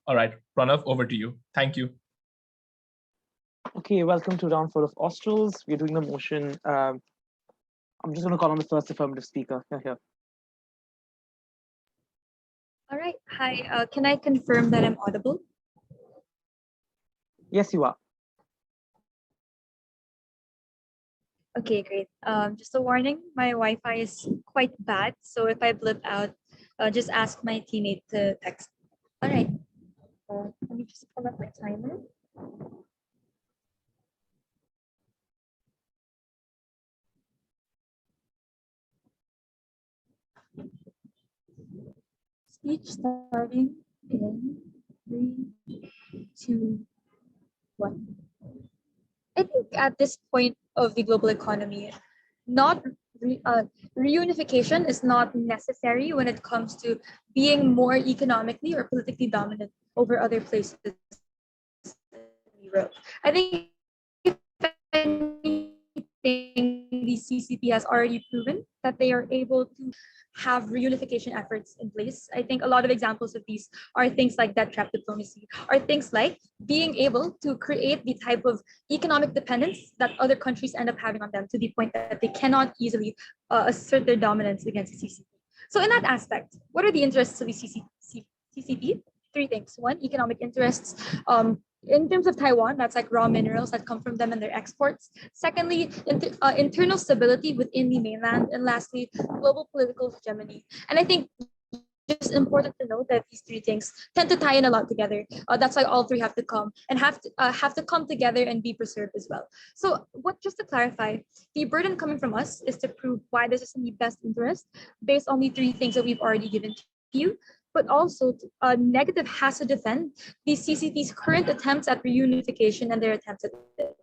All right, Pranav, over to you. Thank you. Okay, welcome to round 4 of Australs. We're doing the motion. I'm just going to call on the first affirmative speaker. Here. All right. Hi. Can I confirm that I'm audible? Yes, you are. Okay, great. Just a warning, my Wi-Fi is quite bad, so if I blip out, just ask my teammate to text. All right. Let me just pull up my timer. Speech starting in 3, 2, 1. I think at this point of the global economy, not reunification is not necessary when it comes to being more economically or politically dominant over other places in Europe. I think if anything, the CCP has already proven that they are able to have reunification efforts in place. I think a lot of examples of these are things like debt trap diplomacy, are things like being able to create the type of economic dependence that other countries end up having on them to the point that they cannot easily assert their dominance against the CCP. So in that aspect, what are the interests of the CCP? Three things. One, economic interests. In terms of Taiwan, that's like raw minerals that come from them and their exports. Secondly, internal stability within the mainland. And lastly, global political hegemony. And I think it's important to note that these three things tend to tie in a lot together. That's why all three have to come and have to come together and be preserved as well. So, just to clarify, the burden coming from us is to prove why this is in the best interest based on the three things that we've already given to you, but also negative has to defend the CCP's current attempts at reunification and their attempts at it.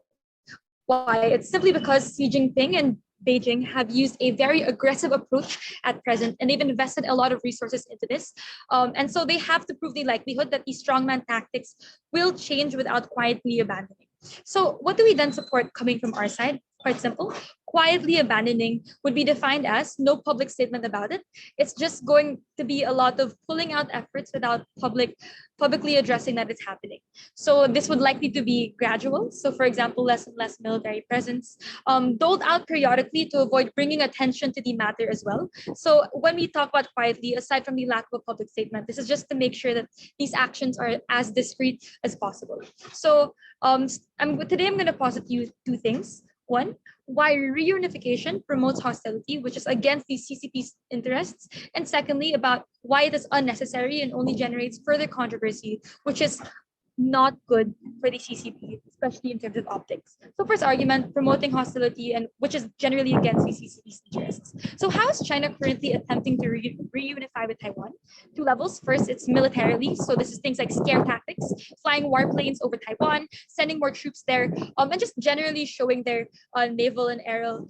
Why? It's simply because Xi Jinping and Beijing have used a very aggressive approach at present, and they've invested a lot of resources into this. And so they have to prove the likelihood that these strongman tactics will change without quietly abandoning. So what do we then support coming from our side? Quite simple. Quietly abandoning would be defined as no public statement about it. It's just going to be a lot of pulling out efforts without publicly addressing that it's happening. So this would likely to be gradual. So for example, less and less military presence, doled out periodically to avoid bringing attention to the matter as well. So when we talk about quietly, aside from the lack of a public statement, this is just to make sure that these actions are as discreet as possible. So today I'm going to posit you two things. One, why reunification promotes hostility, which is against the CCP's interests. And secondly, about why it is unnecessary and only generates further controversy, which is not good for the CCP, especially in terms of optics. So first argument, promoting hostility, and which is generally against the CCP's interests. So how is China currently attempting to reunify with Taiwan? Two levels. First, it's militarily. So this is things like scare tactics, flying warplanes over Taiwan, sending more troops there, and just generally showing their naval and aerial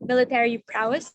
military prowess,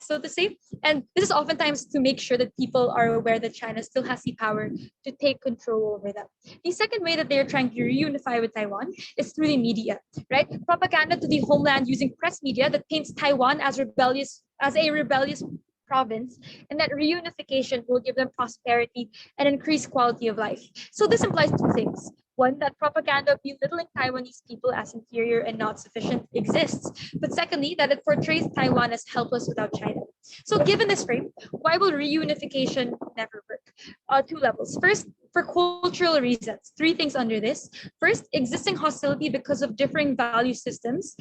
so to say. And this is oftentimes to make sure that people are aware that China still has the power to take control over them. The second way that they're trying to reunify with Taiwan is through the media, right? Propaganda to the homeland using press media that paints Taiwan as a rebellious province, and that reunification will give them prosperity and increased quality of life. So this implies two things. One, that propaganda belittling Taiwanese people as inferior and not sufficient exists. But secondly, that it portrays Taiwan as helpless without China. So given this frame, why will reunification never work? Two levels. First, for cultural reasons. Three things under this. First, existing hostility because of differing value systems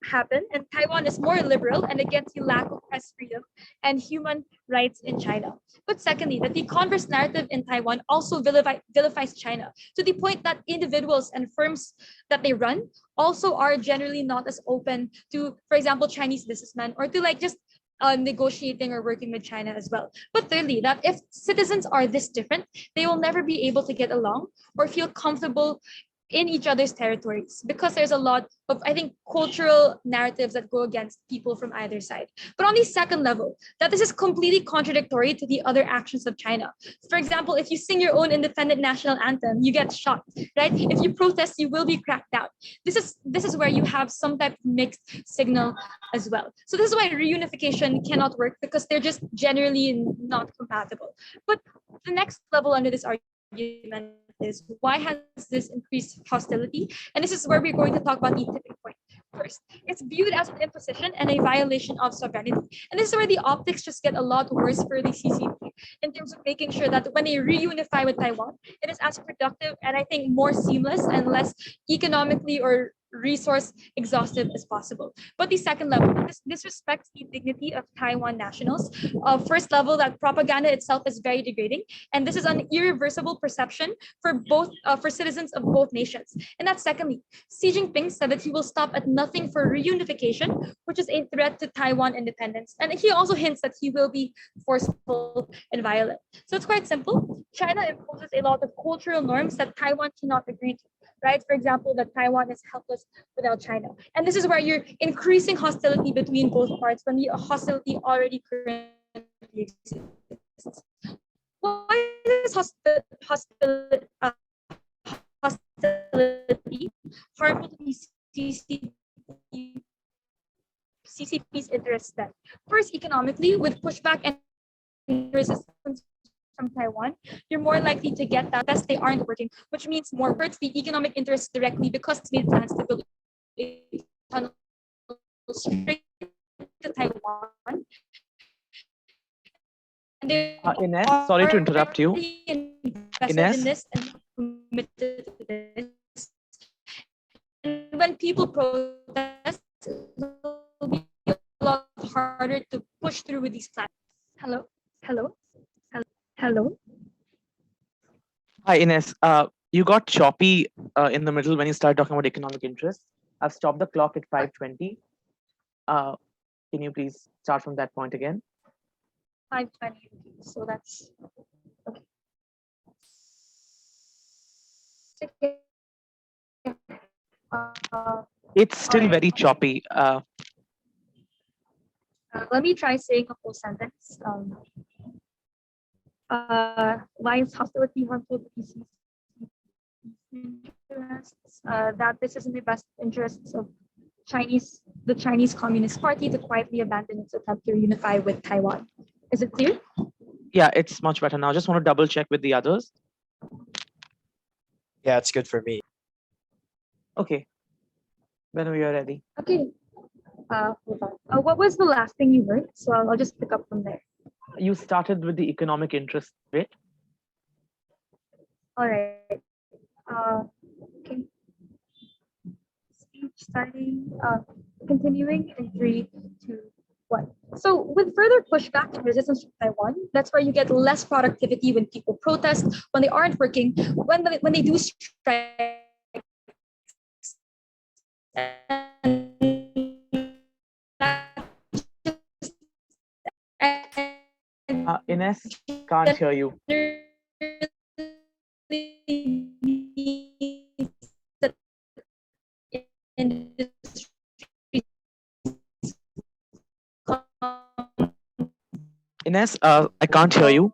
happen, and Taiwan is more liberal and against the lack of press freedom and human rights in China. But secondly, that the converse narrative in Taiwan also vilifies China to the point that individuals and firms that they run also are generally not as open to, for example, Chinese businessmen, or to like just negotiating or working with China as well. But thirdly, that if citizens are this different, they will never be able to get along or feel comfortable in each other's territories, because there's a lot of, I think, cultural narratives that go against people from either side. But on the second level, that this is completely contradictory to the other actions of China. For example, if you sing your own independent national anthem, you get shot, right? If you protest, you will be cracked down. This is where you have some type of mixed signal as well. So this is why reunification cannot work, because they're just generally not compatible. But the next level under this argument argument is, why has this increased hostility? And this is where we're going to talk about the tipping point first. It's viewed as an imposition and a violation of sovereignty. And this is where the optics just get a lot worse for the CCP in terms of making sure that when they reunify with Taiwan, it is as productive and I think more seamless and less economically or resource exhaustive as possible. But the second level, this disrespects the dignity of Taiwan nationals. First level, that propaganda itself is very degrading, and this is an irreversible perception for both for citizens of both nations. And that's secondly, Xi Jinping said that he will stop at nothing for reunification, which is a threat to Taiwan independence. And he also hints that he will be forceful and violent. So it's quite simple. China imposes a lot of cultural norms that Taiwan cannot agree to. Right? For example, that Taiwan is helpless without China. And this is where you're increasing hostility between both parts when the hostility already currently exists. Why is hostility harmful to the CCP's interests then? First, economically, with pushback and resistance from Taiwan, you're more likely to get that best they aren't working, which means more hurts the economic interests directly because it's made plans to build a tunnel straight to Taiwan. And Ines, sorry to interrupt you. Ines? And when people protest, it will be a lot harder to push through with these plans. Hello? Hello? Hello? Hi, Ines. You got choppy in the middle when you started talking about economic interests. I've stopped the clock at 5:20. Can you please start from that point again? 5:20. So that's okay. It's still Alright. very choppy. Let me try saying a full sentence. Why is hostility harmful to PC's interests? That this is in the best interests of the Chinese Communist Party to quietly abandon its attempt to reunify with Taiwan. Is it clear? Yeah, it's much better now. Just want to double check with the others. Yeah, it's good for me. Okay. When we are ready. Okay. Hold on. What was the last thing you heard? So I'll just pick up from there. You started with the economic interest bit. All right. Okay. Speech starting. Continuing in 3, 2, 1. So with further pushback and resistance from Taiwan, that's where you get less productivity when people protest, when they aren't working, when they do strike. Ines, can't hear you. Ines, I can't hear you.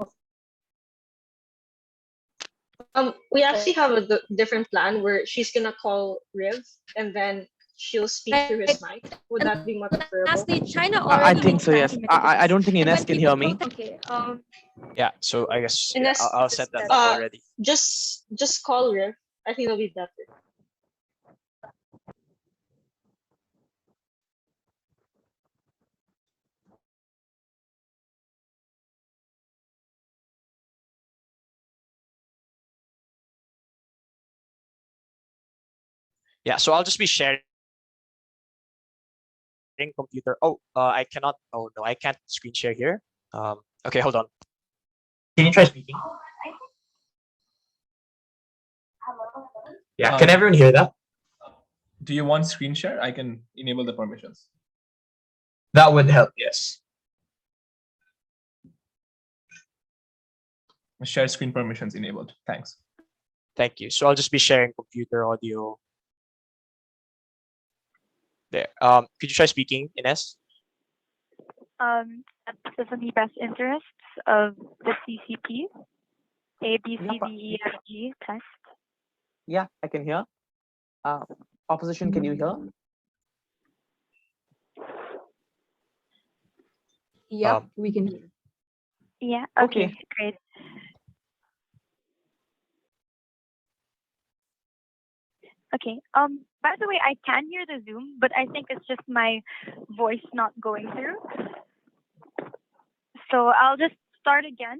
We actually have a different plan where she's gonna call Riv and then she'll speak through his mic. Would that be more preferable? Lastly, China I already think so, yes. I don't think and Ines when can people hear me. Okay. Yeah, so I guess And that's- I'll set that up already. Just call Riv. I think it'll be better. Yeah, so I'll just be sharing computer. Oh, I cannot. Oh no, I can't screen share here. Okay, hold on. Can you try speaking? Yeah, can everyone hear that? Do you want screen share? I can enable the permissions. That would help. Yes. Share screen permissions enabled. Thanks. Thank you. So I'll just be sharing computer audio. There. Could you try speaking, Ines? This is in the best interests of the CCP. A, B, C, D, E, F, G test. Yeah, I can hear. Opposition, can you hear? Yep, we can hear. Yeah, Okay. okay, great. Okay. By the way, I can hear the Zoom, but I think it's just my voice not going through. So I'll just start again.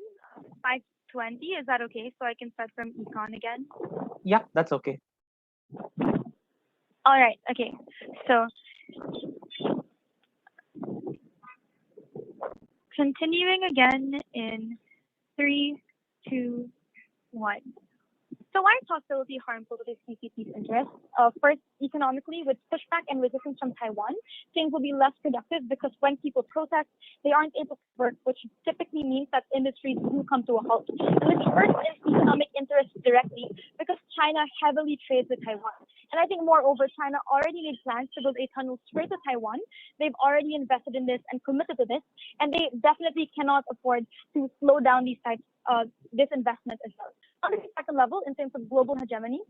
5:20. Is that okay? So I can start from econ again. Yeah, that's okay. All right. Okay. So continuing again in 3, 2, 1. So why is hostility harmful to the CCP's interests? First, economically, with pushback and resistance from Taiwan, things will be less productive because when people protest, they aren't able to work, which typically means that industries do come to a halt. And this hurts economic interests directly because China heavily trades with Taiwan. And I think moreover, China already made plans to build a tunnel straight to Taiwan. They've already invested in this and committed to this, and they definitely cannot afford to slow down these types of this investment as well. On the second level, in terms of global hegemony,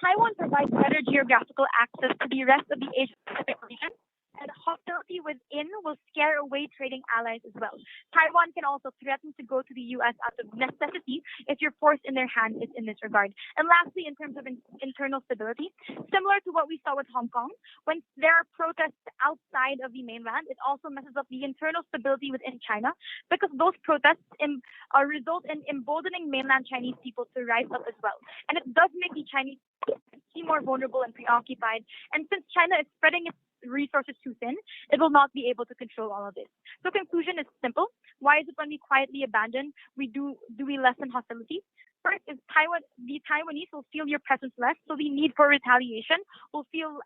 Taiwan provides better geographical access to the rest of the Asia-Pacific region, and hostility within will scare away trading allies as well. Taiwan can also threaten to go to the US out of necessity if your force in their hand is in this regard. And lastly, in terms of internal stability, similar to what we saw with Hong Kong, when there are protests outside of the mainland, it also messes up the internal stability within China because those protests result in emboldening mainland Chinese people to rise up as well. And it does make the Chinese seem more vulnerable and preoccupied. And since China is spreading its resources too thin, it will not be able to control all of this. So conclusion is simple. Why is it when we quietly abandon, we lessen hostility? First is the Taiwanese will feel your presence less, so the need for retaliation will feel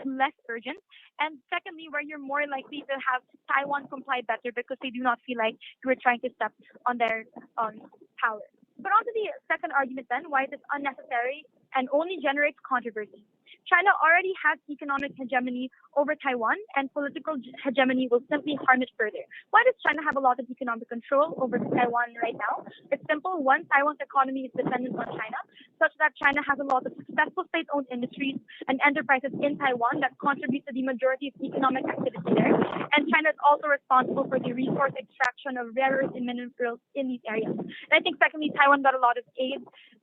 less urgent. And secondly, where you're more likely to have Taiwan comply better because they do not feel like you are trying to step on their power. But on to the second argument then, why it is unnecessary and only generates controversy. China already has economic hegemony over Taiwan, and political hegemony will simply harm it further. Why does China have a lot of economic control over Taiwan right now? It's simple. One, Taiwan's economy is dependent on China, such that China has a lot of successful state-owned industries and enterprises in Taiwan that contribute to the majority of economic activity there. And China is also responsible for the resource extraction of rare earths and minerals in these areas. And I think secondly, Taiwan got a lot of aid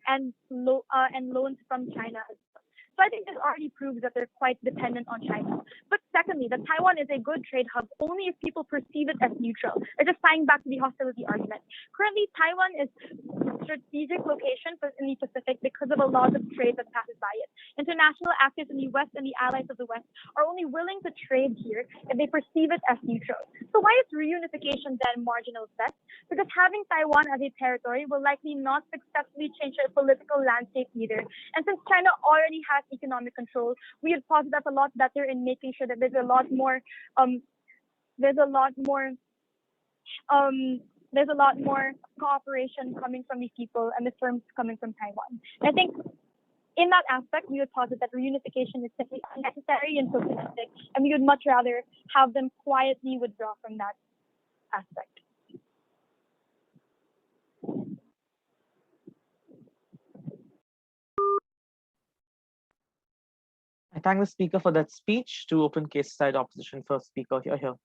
and loans from China. So I think this already proves that they're quite dependent on China. But secondly, that Taiwan is a good trade hub only if people perceive it as neutral. It's just tying back to the hostility argument. Currently, Taiwan is a strategic location in the Pacific because of a lot of trade that passes by it. International actors in the West and the allies of the West are only willing to trade here if they perceive it as neutral. So why is reunification then marginal steps? Because having Taiwan as a territory will likely not successfully change their political landscape either. And since China already has economic control, we would posit that's a lot better in making sure that there's a lot more cooperation coming from these people and the firms coming from Taiwan. And I think in that aspect, we would posit that reunification is simply unnecessary and populistic, and we would much rather have them quietly withdraw from that aspect. I thank the speaker for that speech. To open case side opposition, first speaker here.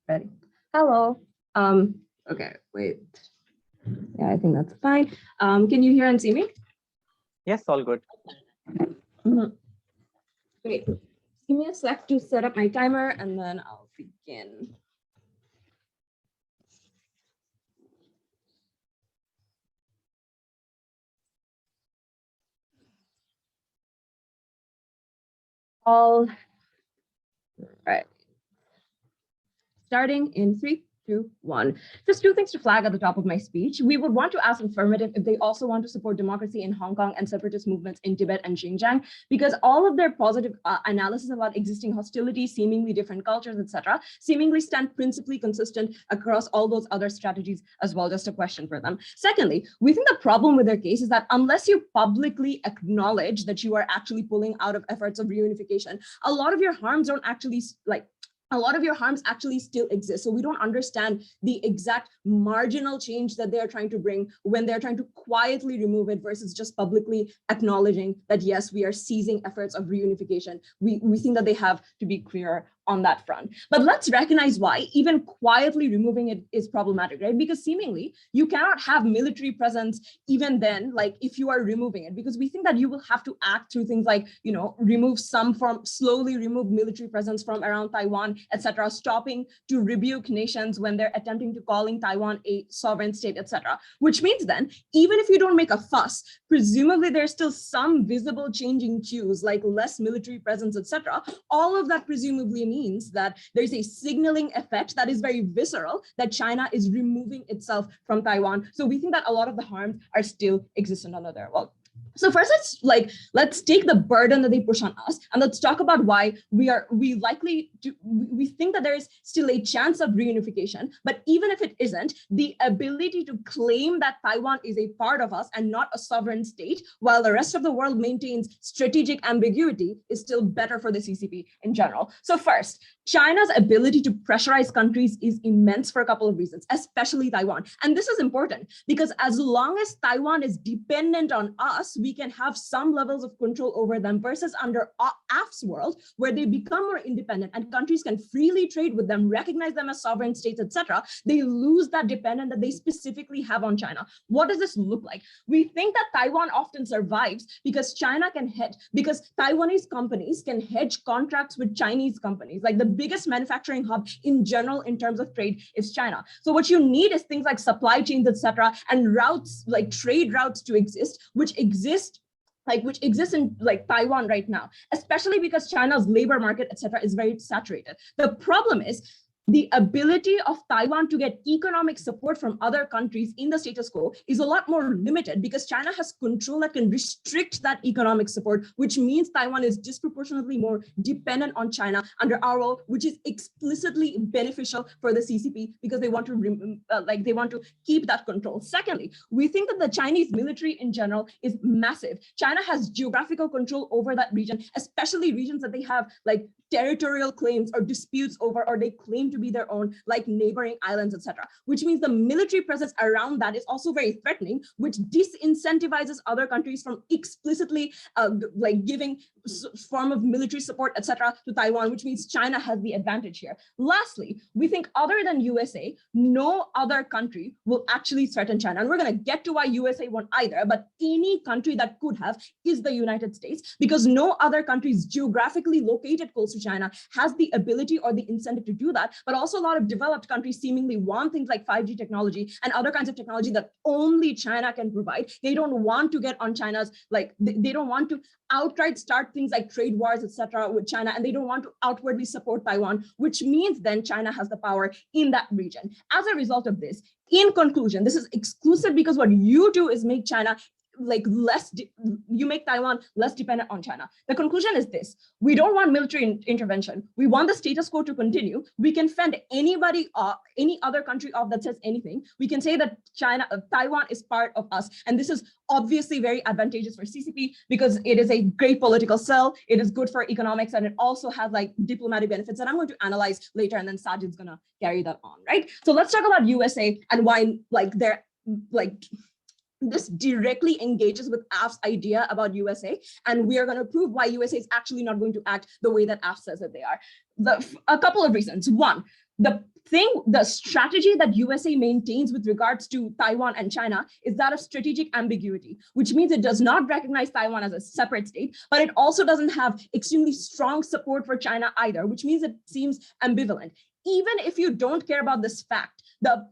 Ready? Hello. Okay, wait. Yeah, I think that's fine. Can you hear and see me? Yes, all good. Great. Give me a sec to set up my timer and then I'll begin. All right. Starting in 3, 2, 1. Just 2 things to flag at the top of my speech. We would want to ask affirmative if they also want to support democracy in Hong Kong and separatist movements in Tibet and Xinjiang, because all of their positive analysis about existing hostility, seemingly different cultures, etc., seemingly stand principally consistent across all those other strategies as well. Just a question for them. Secondly, we think the problem with their case is that unless you publicly acknowledge that you are actually pulling out of efforts of reunification, a lot of your harms don't actually a lot of your harms actually still exist. So we don't understand the exact marginal change that they're trying to bring when they're trying to quietly remove it versus just publicly acknowledging that, yes, we are seizing efforts of reunification. We think that they have to be clear on that front. But let's recognize why even quietly removing it is problematic, right? Because seemingly you cannot have military presence even then, like if you are removing it, because we think that you will have to act through things like, slowly remove military presence from around Taiwan, etc., stopping to rebuke nations when they're attempting to calling Taiwan a sovereign state, etc. Which means then, even if you don't make a fuss, presumably there's still some visible changing cues like less military presence, etc. All of that presumably means that there's a signaling effect that is very visceral that China is removing itself from Taiwan. So we think that a lot of the harms are still existent under there. Well, so first, let's take the burden that they push on us, and let's talk about why we think that there is still a chance of reunification. But even if it isn't, the ability to claim that Taiwan is a part of us and not a sovereign state, while the rest of the world maintains strategic ambiguity, is still better for the CCP in general. So first, China's ability to pressurize countries is immense for a couple of reasons, especially Taiwan. And this is important because as long as Taiwan is dependent on us, we can have some levels of control over them versus under AF's world, where they become more independent and countries can freely trade with them, recognize them as sovereign states, etc. They lose that dependence that they specifically have on China. What does this look like? We think that Taiwan often survives because because Taiwanese companies can hedge contracts with Chinese companies. Like the biggest manufacturing hub in general in terms of trade is China. So what you need is things like supply chains, etc., and routes, like trade routes to exist, which exist in like Taiwan right now, especially because China's labor market, etc., is very saturated. The problem is the ability of Taiwan to get economic support from other countries in the status quo is a lot more limited because China has control that can restrict that economic support, which means Taiwan is disproportionately more dependent on China under our role, which is explicitly beneficial for the CCP because they want to keep that control. Secondly, we think that the Chinese military in general is massive. China has geographical control over that region, especially regions that they have like territorial claims or disputes over, or they claim to be their own, like neighboring islands, etc. Which means the military presence around that is also very threatening, which disincentivizes other countries from explicitly giving form of military support, etc., to Taiwan, which means China has the advantage here. Lastly, we think other than USA, no other country will actually threaten China. And we're going to get to why USA won't either, but any country that could have is the United States, because no other country is geographically located close to China has the ability or the incentive to do that. But also a lot of developed countries seemingly want things like 5G technology and other kinds of technology that only China can provide. They don't want to get on China's, they don't want to outright start things like trade wars, etc., with China, and they don't want to outwardly support Taiwan, which means then China has the power in that region. As a result of this, in conclusion, this is exclusive because what you do is make China you make Taiwan less dependent on China. The conclusion is this: we don't want military intervention. We want the status quo to continue. We can fend anybody off, any other country off that says anything. We can say that Taiwan is part of us. And this is obviously very advantageous for CCP because it is a great political sell. It is good for economics, and it also has like diplomatic benefits that I'm going to analyze later, and then Sajid's gonna carry that on, right? So let's talk about USA and why this directly engages with AF's idea about USA, and we are going to prove why USA is actually not going to act the way that AF says that they are. A couple of reasons. One, the strategy that USA maintains with regards to Taiwan and China is that of strategic ambiguity, which means it does not recognize Taiwan as a separate state, but it also doesn't have extremely strong support for China either, which means it seems ambivalent. Even if you don't care about this fact,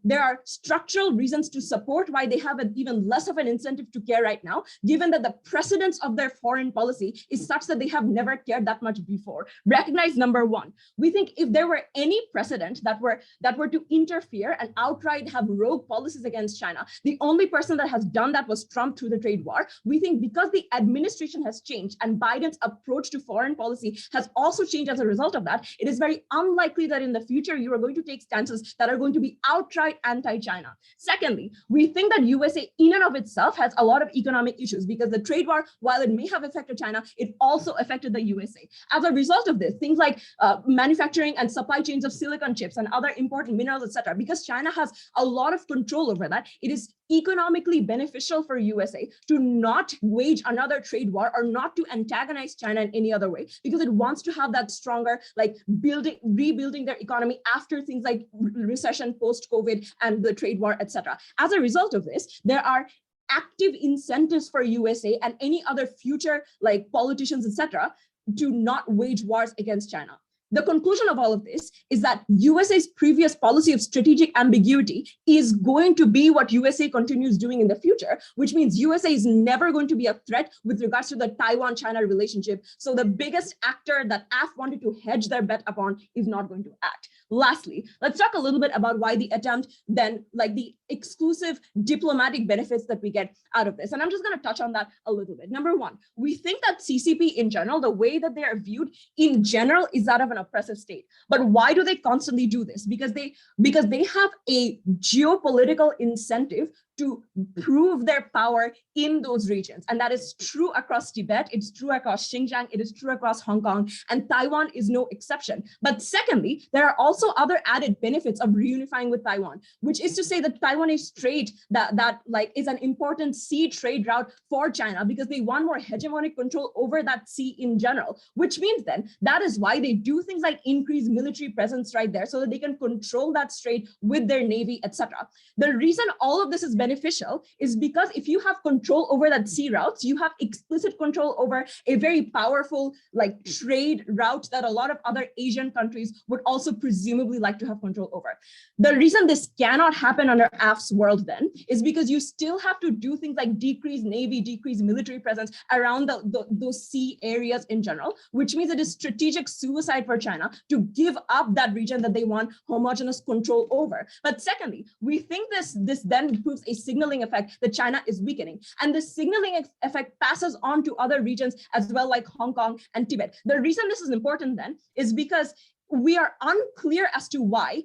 there are structural reasons to support why they have even less of an incentive to care right now, given that the precedence of their foreign policy is such that they have never cared that much before. Recognize number one. We think if there were any precedent that were to interfere and outright have rogue policies against China, the only person that has done that was Trump through the trade war. We think because the administration has changed and Biden's approach to foreign policy has also changed as a result of that, it is very unlikely that in the future you are going to take stances that are going to be outright anti-China. Secondly, we think that USA in and of itself has a lot of economic issues because the trade war, while it may have affected China, it also affected the USA. As a result of this, things like manufacturing and supply chains of silicon chips and other important minerals, etc., because China has a lot of control over that, it is economically beneficial for USA to not wage another trade war or not to antagonize China in any other way, because it wants to have that stronger, like rebuilding their economy after things like recession, post-COVID, and the trade war, etc. As a result of this, there are active incentives for USA and any other future like politicians, etc., to not wage wars against China. The conclusion of all of this is that USA's previous policy of strategic ambiguity is going to be what USA continues doing in the future, which means USA is never going to be a threat with regards to the Taiwan-China relationship. So the biggest actor that AF wanted to hedge their bet upon is not going to act. Lastly, let's talk a little bit about why the attempt then, like the exclusive diplomatic benefits that we get out of this. And I'm just going to touch on that a little bit. Number one, we think that CCP in general, the way that they are viewed in general is that of an oppressive state. But why do they constantly do this? Because they have a geopolitical incentive to prove their power in those regions. And that is true across Tibet, it's true across Xinjiang, it is true across Hong Kong, and Taiwan is no exception. But secondly, there are also other added benefits of reunifying with Taiwan, which is to say that Taiwanese Strait that like is an important sea trade route for China because they want more hegemonic control over that sea in general, which means then that is why they do things like increase military presence right there so that they can control that strait with their navy, etc. The reason all of this is beneficial is because if you have control over that sea routes, you have explicit control over a very powerful like trade route that a lot of other Asian countries would also presumably like to have control over. The reason this cannot happen under AF's world then is because you still have to do things like decrease navy, decrease military presence around those sea areas in general, which means it is strategic suicide for China to give up that region that they want homogeneous control over. But secondly, we think this then proves a signaling effect that China is weakening. And the signaling effect passes on to other regions as well, like Hong Kong and Tibet. The reason this is important then is because we are unclear as to why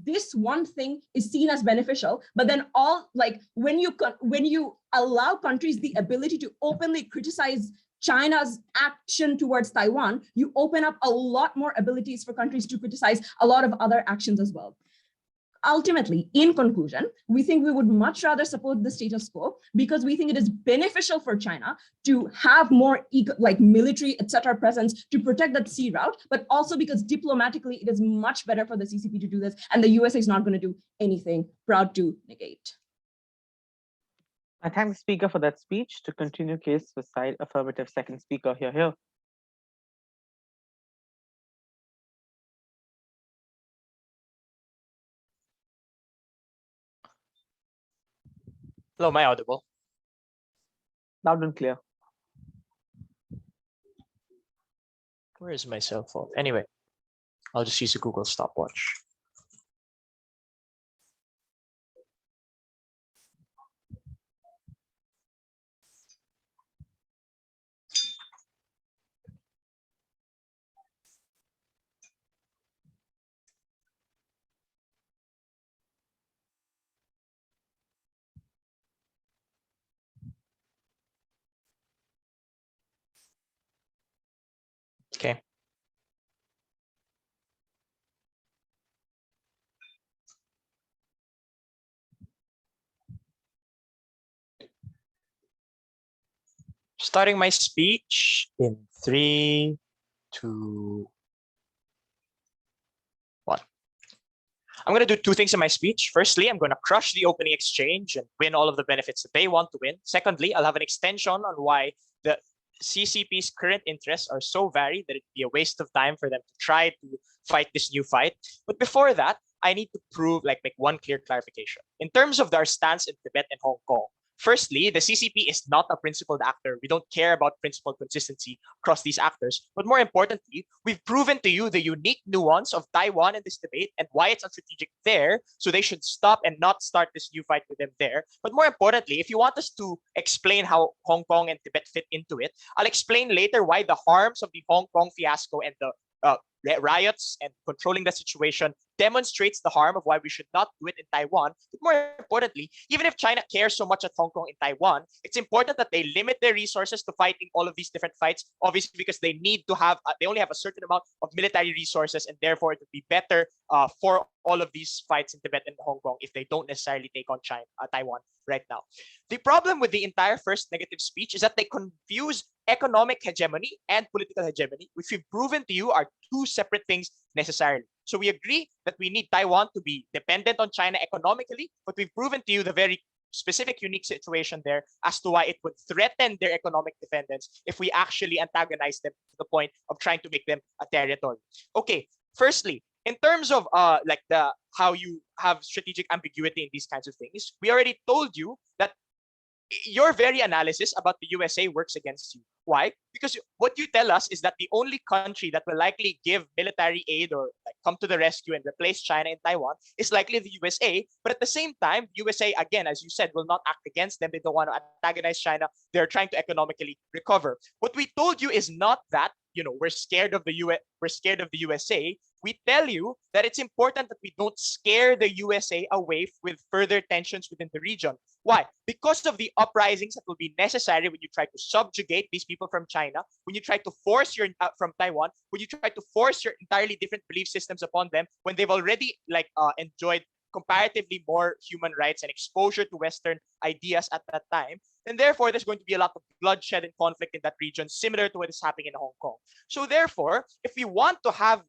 this one thing is seen as beneficial, but then all like when you allow countries the ability to openly criticize China's action towards Taiwan, you open up a lot more abilities for countries to criticize a lot of other actions as well. Ultimately, in conclusion, we think we would much rather support the status quo because we think it is beneficial for China to have more military, etc. presence to protect that sea route, but also because diplomatically it is much better for the CCP to do this, and the USA is not going to do anything. Proud to negate. I thank the speaker for that speech. To continue case for side affirmative, second speaker here. Hello, am I audible? Loud and clear. Where is my cell phone? Anyway, I'll just use a Google stopwatch. Okay. Starting my speech in 3, 2, 1. I'm going to do two things in my speech. Firstly, I'm going to crush the opening exchange and win all of the benefits that they want to win. Secondly, I'll have an extension on why the CCP's current interests are so varied that it'd be a waste of time for them to try to fight this new fight. But before that, I need to make one clear clarification. In terms of our stance in Tibet and Hong Kong, firstly, the CCP is not a principled actor. We don't care about principled consistency across these actors. But more importantly, we've proven to you the unique nuance of Taiwan in this debate and why it's unstrategic there. So they should stop and not start this new fight with them there. But more importantly, if you want us to explain how Hong Kong and Tibet fit into it, I'll explain later why the harms of the Hong Kong fiasco and the riots and controlling the situation demonstrates the harm of why we should not do it in Taiwan. But more importantly, even if China cares so much at Hong Kong and Taiwan, it's important that they limit their resources to fighting all of these different fights, obviously because they need to have, they only have a certain amount of military resources, and therefore it would be better for all of these fights in Tibet and Hong Kong if they don't necessarily take on Taiwan right now. The problem with the entire first negative speech is that they confuse economic hegemony and political hegemony, which we've proven to you are two separate things necessarily. So we agree that we need Taiwan to be dependent on China economically, but we've proven to you the very specific, unique situation there as to why it would threaten their economic dependence if we actually antagonize them to the point of trying to make them a territory. Okay, firstly, in terms of how you have strategic ambiguity in these kinds of things, we already told you that your very analysis about the USA works against you. Why? Because what you tell us is that the only country that will likely give military aid or come to the rescue and replace China in Taiwan is likely the USA. But at the same time, USA, again, as you said, will not act against them. They don't want to antagonize China. They're trying to economically recover. What we told you is not that, we're scared of the USA. We tell you that it's important that we don't scare the USA away with further tensions within the region. Why? Because of the uprisings that will be necessary when you try to subjugate these people from China, when you try to force from Taiwan, when you try to force your entirely different belief systems upon them, when they've already enjoyed comparatively more human rights and exposure to Western ideas at that time, and therefore there's going to be a lot of bloodshed and conflict in that region, similar to what is happening in Hong Kong. So therefore, if we want to have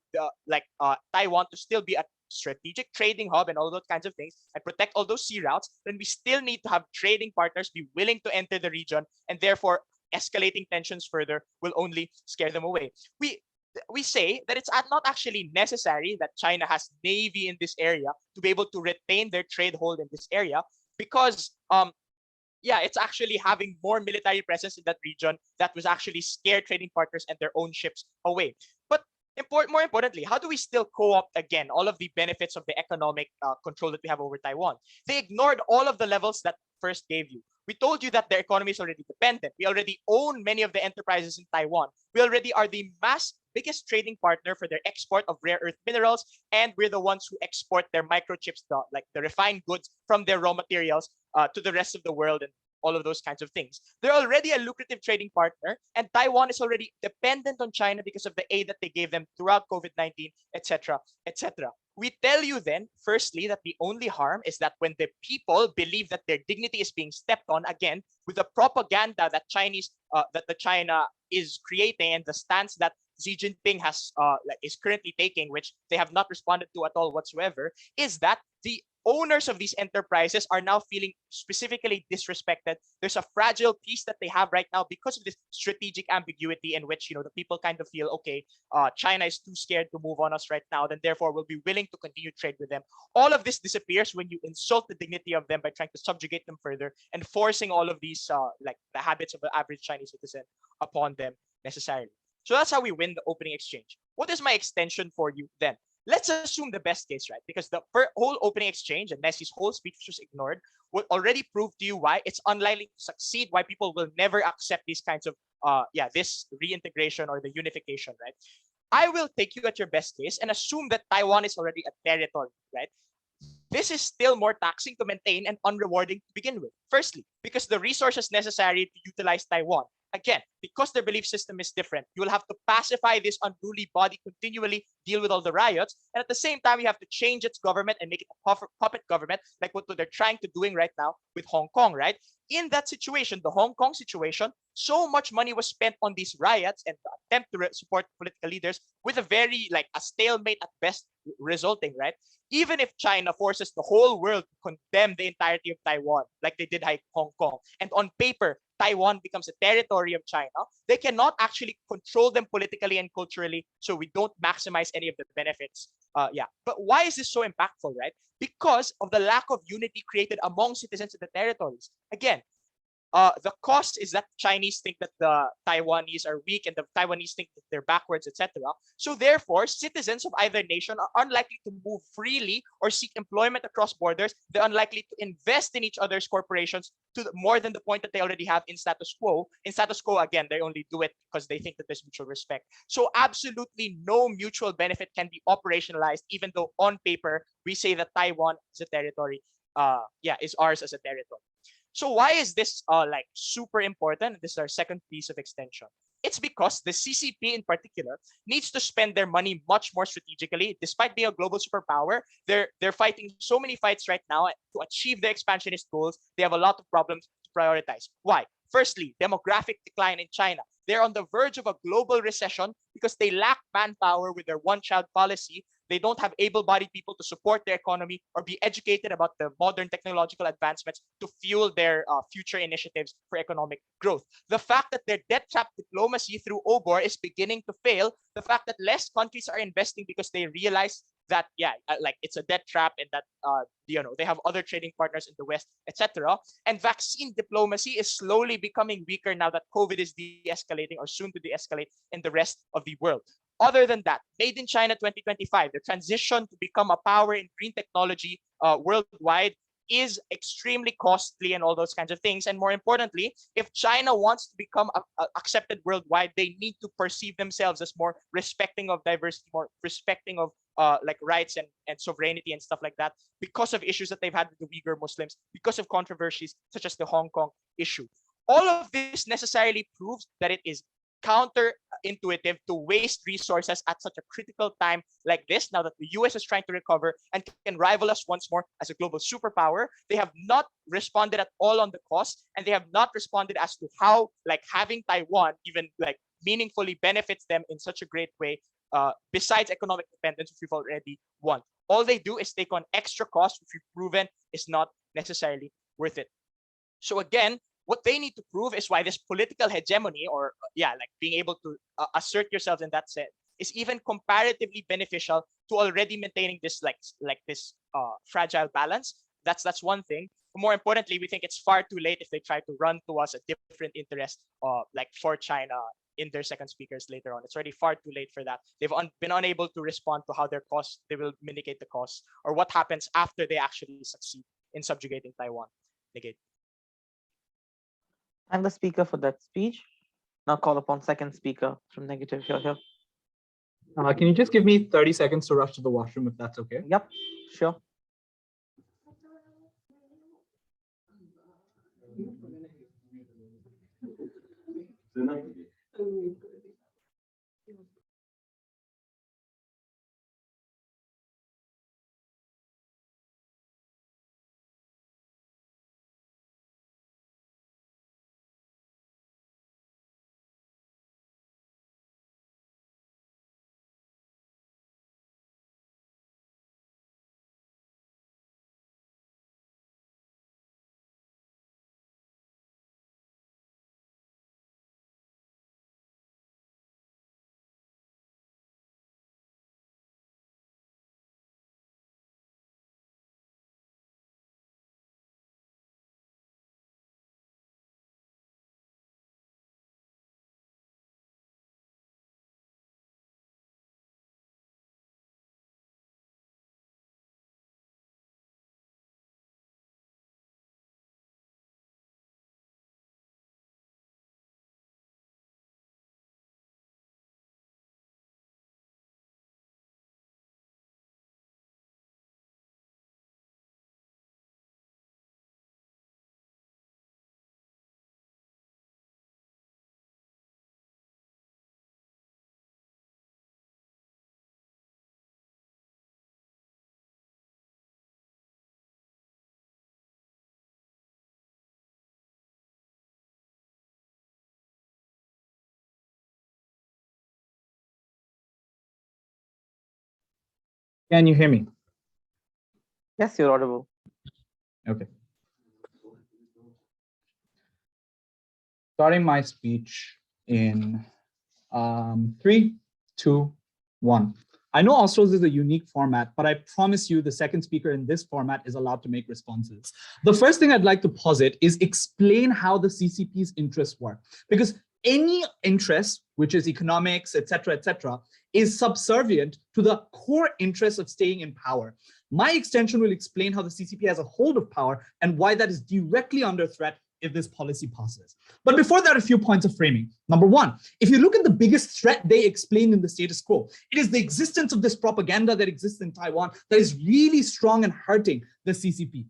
Taiwan to still be a strategic trading hub and all those kinds of things and protect all those sea routes, then we still need to have trading partners be willing to enter the region, and therefore escalating tensions further will only scare them away. We say that it's not actually necessary that China has navy in this area to be able to retain their trade hold in this area, because it's actually having more military presence in that region that was actually scare trading partners and their own ships away. But more importantly, how do we still co-opt again all of the benefits of the economic control that we have over Taiwan? They ignored all of the levels that first gave you. We told you that their economy is already dependent. We already own many of the enterprises in Taiwan. We already are the biggest trading partner for their export of rare earth minerals, and we're the ones who export their microchips, the refined goods from their raw materials to the rest of the world and all of those kinds of things. They're already a lucrative trading partner, and Taiwan is already dependent on China because of the aid that they gave them throughout COVID-19, etc., etc. We tell you then, firstly, that the only harm is that when the people believe that their dignity is being stepped on, again, with the propaganda that China is creating and the stance that Xi Jinping is currently taking, which they have not responded to at all whatsoever, is that the owners of these enterprises are now feeling specifically disrespected. There's a fragile piece that they have right now because of this strategic ambiguity in which the people kind of feel, okay, China is too scared to move on us right now, then therefore we'll be willing to continue trade with them. All of this disappears when you insult the dignity of them by trying to subjugate them further and forcing all of these the habits of the average Chinese citizen upon them necessarily. So that's how we win the opening exchange. What is my extension for you then? Let's assume the best case, right? Because the whole opening exchange and Nessie's whole speech was ignored would already prove to you why it's unlikely to succeed, why people will never accept these kinds of, this reintegration or the unification, right? I will take you at your best case and assume that Taiwan is already a territory, right? This is still more taxing to maintain and unrewarding to begin with. Firstly, because the resources necessary to utilize Taiwan, again, because their belief system is different, you will have to pacify this unruly body, continually deal with all the riots, and at the same time, you have to change its government and make it a puppet government, like what they're trying to doing right now with Hong Kong, right? In that situation, the Hong Kong situation, so much money was spent on these riots and the attempt to support political leaders with a very, a stalemate at best resulting, right? Even if China forces the whole world to condemn the entirety of Taiwan, like they did Hong Kong, and on paper, Taiwan becomes a territory of China, they cannot actually control them politically and culturally, so we don't maximize any of the benefits. But why is this so impactful, right? Because of the lack of unity created among citizens of the territories. Again, The cost is that Chinese think that the Taiwanese are weak and the Taiwanese think that they're backwards, etc. So therefore, citizens of either nation are unlikely to move freely or seek employment across borders. They're unlikely to invest in each other's corporations to more than the point that they already have in status quo. In status quo, again, they only do it because they think that there's mutual respect. So absolutely no mutual benefit can be operationalized, even though on paper we say that Taiwan is a territory, is ours as a territory. So why is this like super important? This is our second piece of extension. It's because the CCP in particular needs to spend their money much more strategically. Despite being a global superpower, they're fighting so many fights right now to achieve their expansionist goals. They have a lot of problems to prioritize. Why? Firstly, demographic decline in China. They're on the verge of a global recession because they lack manpower with their one-child policy. They don't have able-bodied people to support their economy or be educated about the modern technological advancements to fuel their future initiatives for economic growth. The fact that their debt trap diplomacy through OBOR is beginning to fail, the fact that less countries are investing because they realize that like it's a debt trap and that they have other trading partners in the West, etc. And vaccine diplomacy is slowly becoming weaker now that COVID is de-escalating or soon to de-escalate in the rest of the world. Other than that, Made in China 2025, the transition to become a power in green technology worldwide is extremely costly and all those kinds of things. And more importantly, if China wants to become accepted worldwide, they need to perceive themselves as more respecting of diversity, more respecting of like rights and sovereignty and stuff like that, because of issues that they've had with the Uyghur Muslims, because of controversies such as the Hong Kong issue. All of this necessarily proves that it is counterintuitive to waste resources at such a critical time like this, now that the US is trying to recover and can rival us once more as a global superpower. They have not responded at all on the cost, and they have not responded as to how like having Taiwan even like meaningfully benefits them in such a great way, besides economic dependence, which we've already won. All they do is take on extra costs, which we've proven is not necessarily worth it. So again, what they need to prove is why this political hegemony, or like being able to assert yourselves in that sense, is even comparatively beneficial to already maintaining this this fragile balance. That's one thing. But more importantly, we think it's far too late if they try to run to us a different interest, like for China in their second speakers later on. It's already far too late for that. They've been unable to respond to how their costs, they will mitigate the costs, or what happens after they actually succeed in subjugating Taiwan. Negate. Thank the speaker for that speech. Now call upon second speaker from negative here. Can you just give me 30 seconds to rush to the washroom if that's okay? Yep, sure. Can you hear me? Yes, you're audible. Okay. Starting my speech in 3, 2, 1. I know Australs is a unique format, but I promise you the second speaker in this format is allowed to make responses. The first thing I'd like to posit is explain how the CCP's interests work. Because any interest, which is economics, et cetera, is subservient to the core interest of staying in power. My extension will explain how the CCP has a hold of power and why that is directly under threat if this policy passes. But before that, a few points of framing. Number one, if you look at the biggest threat they explained in the status quo, it is the existence of this propaganda that exists in Taiwan that is really strong and hurting the CCP.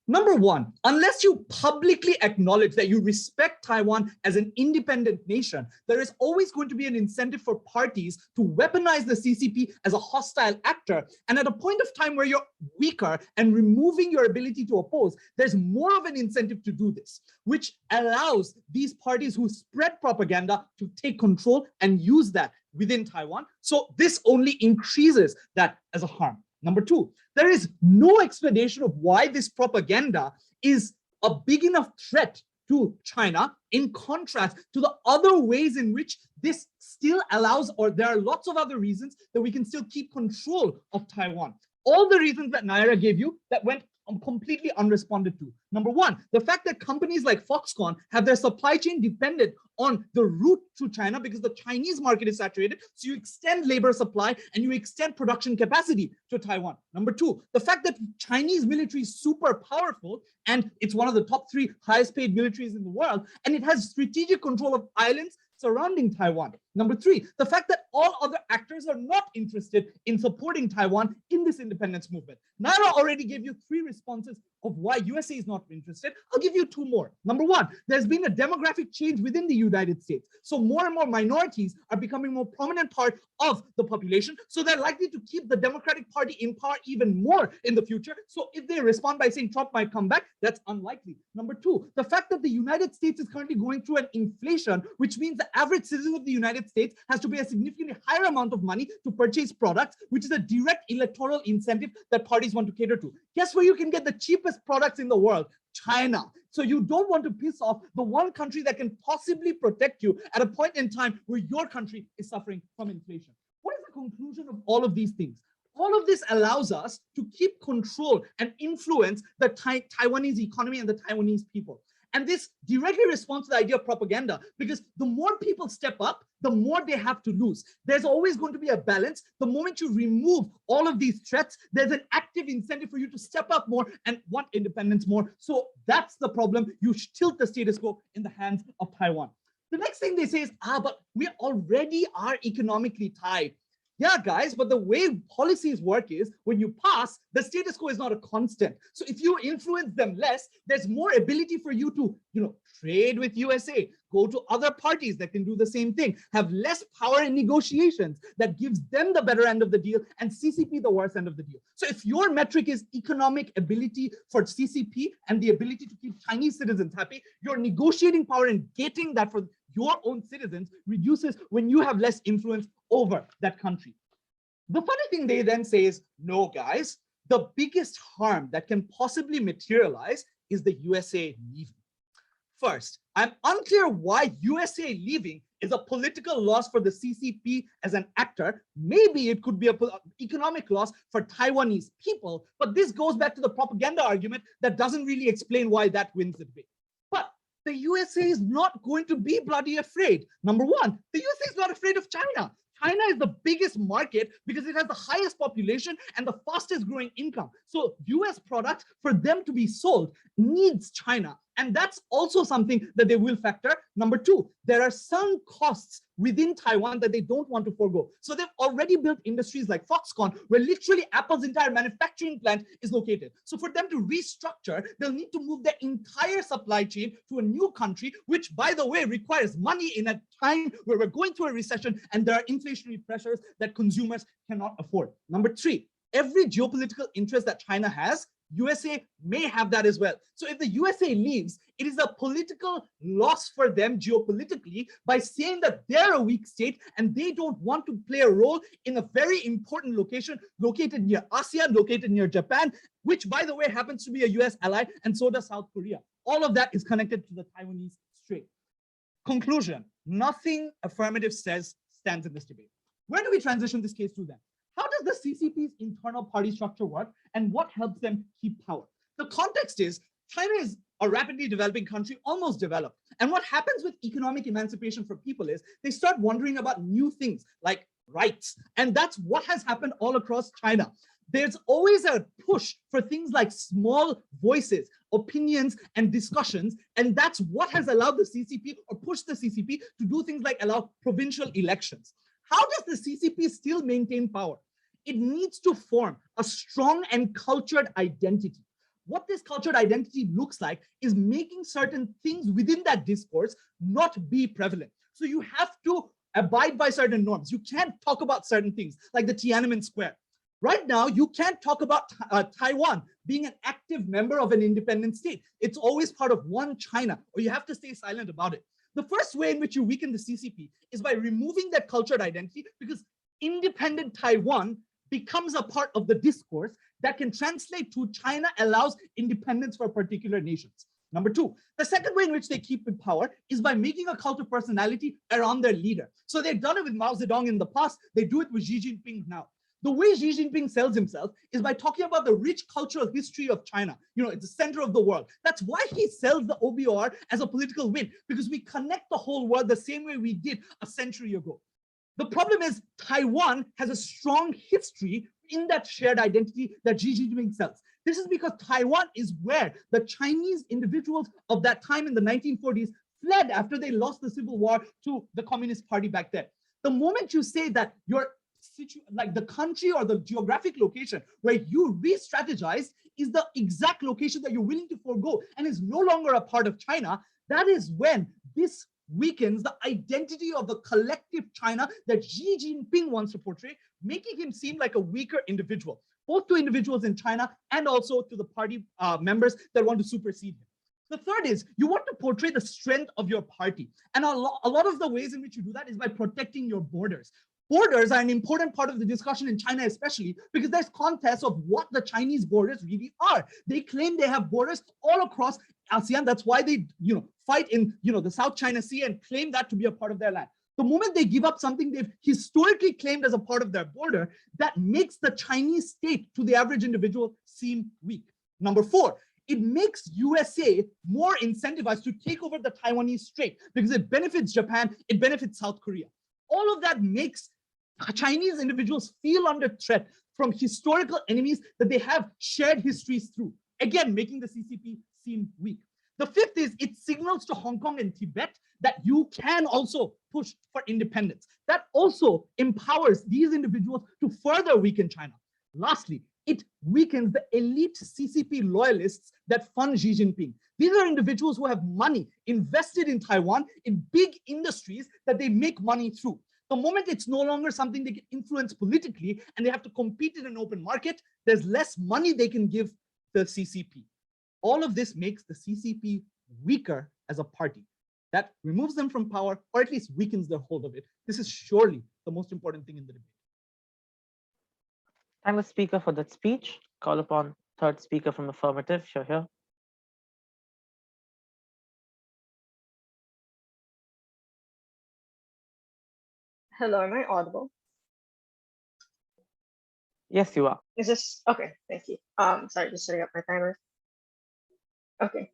Number one, unless you publicly acknowledge that you respect Taiwan as an independent nation, there is always going to be an incentive for parties to weaponize the CCP as a hostile actor. And at a point of time where you're weaker and removing your ability to oppose, there's more of an incentive to do this, which allows these parties who spread propaganda to take control and use that within Taiwan. So this only increases that as a harm. Number two, there is no explanation of why this propaganda is a big enough threat to China in contrast to the other ways in which this still allows, or there are lots of other reasons that we can still keep control of Taiwan. All the reasons that Nayara gave you that went completely unresponded to. Number one, the fact that companies like Foxconn have their supply chain dependent on the route to China because the Chinese market is saturated. So you extend labor supply and you extend production capacity to Taiwan. Number two, the fact that Chinese military is super powerful and it's one of the top 3 highest paid militaries in the world, and it has strategic control of islands surrounding Taiwan. Number three, the fact that all other actors are not interested in supporting Taiwan in this independence movement. Nayara already gave you 3 responses of why USA is not interested. I'll give you 2 more. Number one, there's been a demographic change within the United States. So more and more minorities are becoming a more prominent part of the population. So they're likely to keep the Democratic Party in power even more in the future. So if they respond by saying Trump might come back, that's unlikely. Number two, the fact that the United States is currently going through an inflation, which means the average citizen of the United States has to pay a significantly higher amount of money to purchase products, which is a direct electoral incentive that parties want to cater to. Guess where you can get the cheapest products in the world? China. So you don't want to piss off the one country that can possibly protect you at a point in time where your country is suffering from inflation. What is the conclusion of all of these things? All of this allows us to keep control and influence the Taiwanese economy and the Taiwanese people. And this directly responds to the idea of propaganda, because the more people step up, the more they have to lose. There's always going to be a balance. The moment you remove all of these threats, there's an active incentive for you to step up more and want independence more. So that's the problem. You tilt the status quo in the hands of Taiwan. The next thing they say is, but we already are economically tied. Yeah, guys, but the way policies work is when you pass, the status quo is not a constant. So if you influence them less, there's more ability for you to, trade with USA, go to other parties that can do the same thing, have less power in negotiations that gives them the better end of the deal and CCP the worst end of the deal. So if your metric is economic ability for CCP and the ability to keep Chinese citizens happy, your negotiating power and getting that for your own citizens reduces when you have less influence over that country. The funny thing they then say is, no, guys, the biggest harm that can possibly materialize is the USA leaving. First, I'm unclear why USA leaving is a political loss for the CCP as an actor. Maybe it could be an economic loss for Taiwanese people, but this goes back to the propaganda argument that doesn't really explain why that wins the debate. But the USA is not going to be bloody afraid. Number one, the USA is not afraid of China. China is the biggest market because it has the highest population and the fastest growing income. So US products, for them to be sold, needs China. And that's also something that they will factor. Number two, there are some costs within Taiwan that they don't want to forego. So they've already built industries like Foxconn, where literally Apple's entire manufacturing plant is located. So for them to restructure, they'll need to move their entire supply chain to a new country, which, by the way, requires money in a time where we're going through a recession and there are inflationary pressures that consumers cannot afford. Number three, every geopolitical interest that China has, USA may have that as well. So if the USA leaves, it is a political loss for them geopolitically by saying that they're a weak state and they don't want to play a role in a very important location located near ASEAN, located near Japan, which, by the way, happens to be a US ally, and so does South Korea. All of that is connected to the Taiwanese Strait. Conclusion, nothing affirmative says stands in this debate. Where do we transition this case to then? How does the CCP's internal party structure work and what helps them keep power? The context is China is a rapidly developing country, almost developed. And what happens with economic emancipation for people is they start wondering about new things like rights. And that's what has happened all across China. There's always a push for things like small voices, opinions, and discussions. And that's what has allowed the CCP or pushed the CCP to do things like allow provincial elections. How does the CCP still maintain power? It needs to form a strong and cultured identity. What this cultured identity looks like is making certain things within that discourse not be prevalent. So you have to abide by certain norms. You can't talk about certain things like the Tiananmen Square. Right now, you can't talk about Taiwan being an active member of an independent state. It's always part of one China, or you have to stay silent about it. The first way in which you weaken the CCP is by removing that cultured identity, because independent Taiwan becomes a part of the discourse that can translate to China allows independence for particular nations. Number two, the second way in which they keep in power is by making a cult of personality around their leader. So they've done it with Mao Zedong in the past, they do it with Xi Jinping now. The way Xi Jinping sells himself is by talking about the rich cultural history of China. You know, it's the center of the world. That's why he sells the OBOR as a political win, because we connect the whole world the same way we did a century ago. The problem is Taiwan has a strong history in that shared identity that Xi Jinping sells. This is because Taiwan is where the Chinese individuals of that time in the 1940s fled after they lost the civil war to the Communist Party back then. The moment you say that you're like the country or the geographic location where you re-strategize is the exact location that you're willing to forego and is no longer a part of China, that is when this weakens the identity of the collective China that Xi Jinping wants to portray, making him seem like a weaker individual, both to individuals in China and also to the party members that want to supersede him. The third is you want to portray the strength of your party. And a lot of the ways in which you do that is by protecting your borders. Borders are an important part of the discussion in China, especially because there's contests of what the Chinese borders really are. They claim they have borders all across ASEAN. That's why they, fight in, the South China Sea and claim that to be a part of their land. The moment they give up something they've historically claimed as a part of their border, that makes the Chinese state to the average individual seem weak. Number four, it makes USA more incentivized to take over the Taiwanese Strait because it benefits Japan, it benefits South Korea. All of that makes Chinese individuals feel under threat from historical enemies that they have shared histories through, again, making the CCP seem weak. The fifth is it signals to Hong Kong and Tibet that you can also push for independence. That also empowers these individuals to further weaken China. Lastly, it weakens the elite CCP loyalists that fund Xi Jinping. These are individuals who have money invested in Taiwan in big industries that they make money through. The moment it's no longer something they can influence politically and they have to compete in an open market, there's less money they can give the CCP. All of this makes the CCP weaker as a party. That removes them from power, or at least weakens their hold of it. This is surely the most important thing in the debate. Thank the speaker for that speech. Call upon third speaker from affirmative. You're here. Hello, am I audible? Yes, you are. Is this okay? Thank you. Sorry, just setting up my timer. Okay.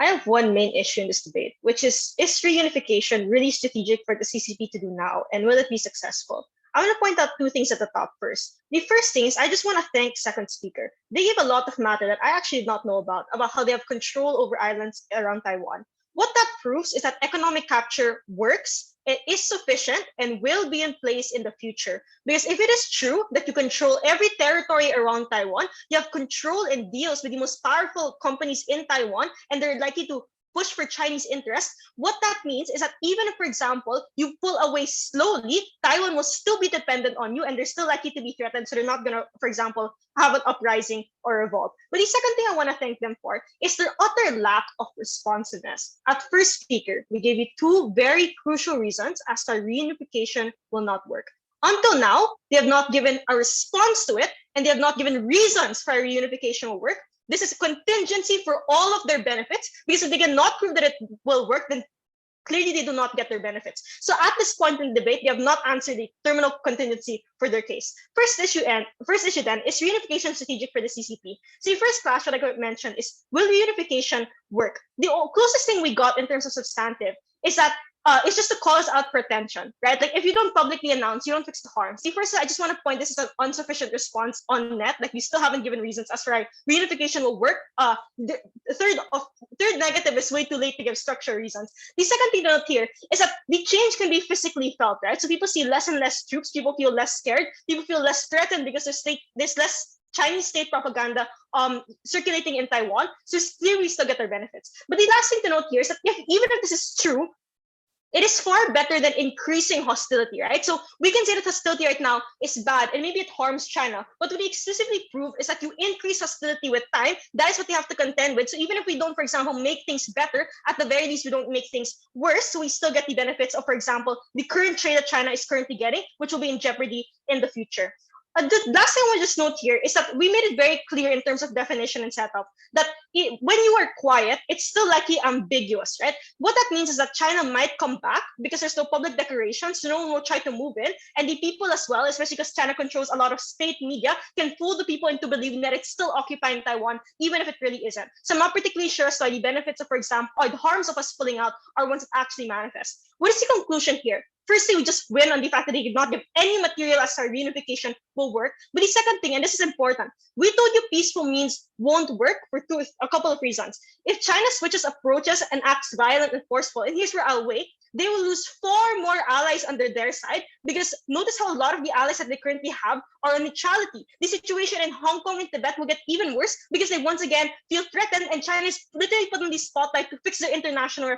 I have one main issue in this debate, which is reunification really strategic for the CCP to do now, and will it be successful? I want to point out two things at the top first. The first thing is I just want to thank second speaker. They gave a lot of matter that I actually did not know about how they have control over islands around Taiwan. What that proves is that economic capture works, it is sufficient, and will be in place in the future. Because if it is true that you control every territory around Taiwan, you have control and deals with the most powerful companies in Taiwan, and they're likely to push for Chinese interests, what that means is that even if, for example, you pull away slowly, Taiwan will still be dependent on you and they're still likely to be threatened. So they're not going to, for example, have an uprising or revolt. But the second thing I want to thank them for is their utter lack of responsiveness. At first speaker, we gave you two very crucial reasons as to reunification will not work. Until now, they have not given a response to it and they have not given reasons for reunification will work. This is contingency for all of their benefits, because if they cannot prove that it will work, then clearly they do not get their benefits. So at this point in the debate, they have not answered the terminal contingency for their case. First issue then is reunification strategic for the CCP. So the first clash, what I mentioned is, will reunification work? The closest thing we got in terms of substantive is that it's just to call us out for attention, right? Like if you don't publicly announce, you don't fix the harm. See, first, I just want to point this is an insufficient response on net. Like we still haven't given reasons as for why reunification will work. The third negative is way too late to give structure reasons. The second thing to note here is that the change can be physically felt, right? So people see less and less troops, people feel less scared, people feel less threatened because there's less Chinese state propaganda circulating in Taiwan. So clearly we still get their benefits. But the last thing to note here is that even if this is true, it is far better than increasing hostility, right? So we can say that hostility right now is bad and maybe it harms China. But what we exclusively prove is that you increase hostility with time. That is what you have to contend with. So even if we don't, for example, make things better, at the very least, we don't make things worse. So we still get the benefits of, for example, the current trade that China is currently getting, which will be in jeopardy in the future. The last thing I want to just note here is that we made it very clear in terms of definition and setup that when you are quiet, it's still likely ambiguous, right? What that means is that China might come back because there's no public declaration, so no one will try to move in. And the people as well, especially because China controls a lot of state media, can fool the people into believing that it's still occupying Taiwan, even if it really isn't. So I'm not particularly sure as to the benefits of, for example, or the harms of us pulling out are ones that actually manifest. What is the conclusion here? Firstly, we just win on the fact that they did not give any material as our reunification will work. But the second thing, and this is important, we told you peaceful means won't work for a couple of reasons. If China switches approaches and acts violent and forceful, and here's where I'll wait, they will lose far more allies under their side, because notice how a lot of the allies that they currently have are on neutrality. The situation in Hong Kong and Tibet will get even worse because they once again feel threatened, and China is literally put on the spotlight to fix their international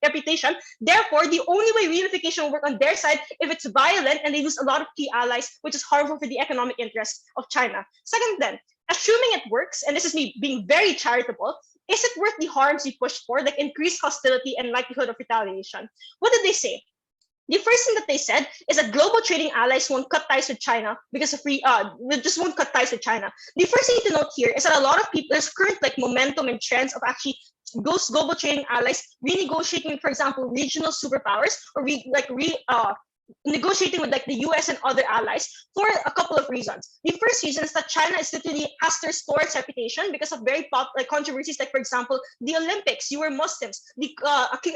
reputation. Therefore, the only way reunification will work on their side if it's violent and they lose a lot of key allies, which is harmful for the economic interests of China. Second then, assuming it works, and this is me being very charitable, is it worth the harms we pushed for, like increased hostility and likelihood of retaliation? What did they say? The first thing that they said is that global trading allies won't cut ties with China because of just won't cut ties with China. The first thing to note here is that a lot of people, there's current like momentum and trends of actually those global trading allies renegotiating, for example, regional superpowers, or negotiating with like the US and other allies for a couple of reasons. The first reason is that China is literally has to restore its reputation because of very controversies, like for example, the Olympics, you were Muslims, the